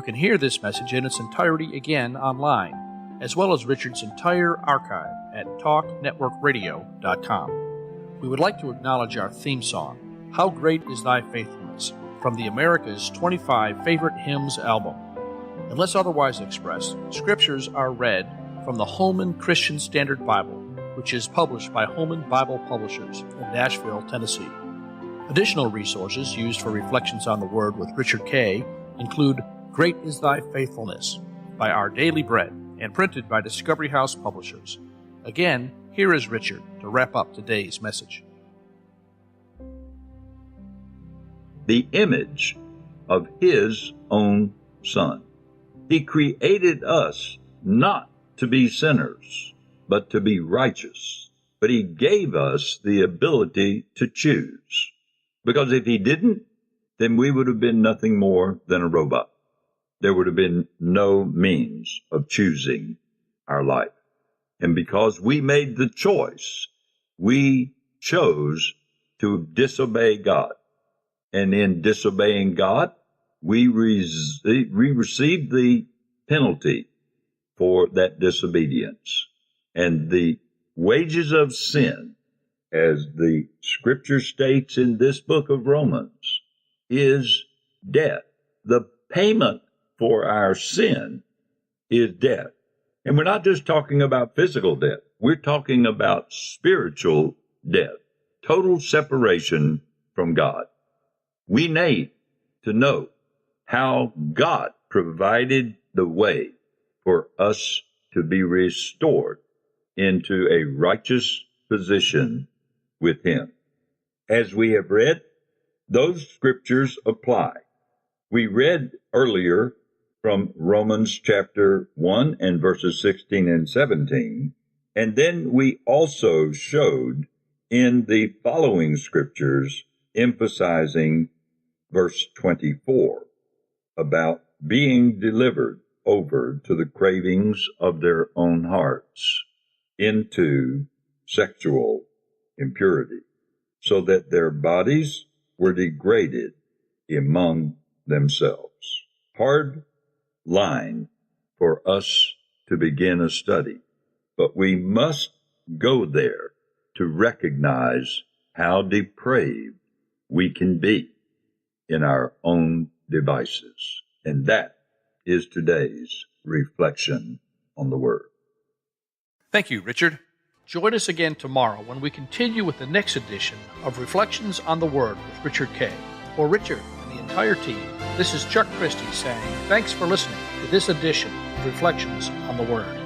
You can hear this message in its entirety again online, as well as Richard's entire archive at talknetworkradio.com. We would like to acknowledge our theme song, How Great Is Thy Faithfulness, from the America's 25 Favorite Hymns album. Unless otherwise expressed, scriptures are read from the Holman Christian Standard Bible, which is published by Holman Bible Publishers in Nashville, Tennessee. Additional resources used for Reflections on the Word with Richard Kay include Great is Thy Faithfulness by Our Daily Bread and printed by Discovery House Publishers. Again, here is Richard to wrap up today's message. The image of His own Son. He created us not to be sinners, but to be righteous. But He gave us the ability to choose. Because if He didn't, then we would have been nothing more than a robot. There would have been no means of choosing our life. And because we made the choice, we chose to disobey God. And in disobeying God, we received the penalty for that disobedience. And the wages of sin, as the scripture states in this book of Romans, is death. The payment for our sin is death. And we're not just talking about physical death. We're talking about spiritual death, total separation from God. We need to know how God provided the way for us to be restored into a righteous position with Him. As we have read, those scriptures apply. We read earlier from Romans chapter 1 and verses 16 and 17, and then we also showed in the following scriptures emphasizing verse 24 about being delivered over to the cravings of their own hearts into sexual impurity, so that their bodies were degraded among themselves. Hard line for us to begin a study, but we must go there to recognize how depraved we can be in our own devices. And that is today's reflection on the Word. Thank you, Richard. Join us again tomorrow when we continue with the next edition of Reflections on the Word with Richard Kay. For Richard and the entire team, this is Chuck Christie saying thanks for listening to this edition of Reflections on the Word.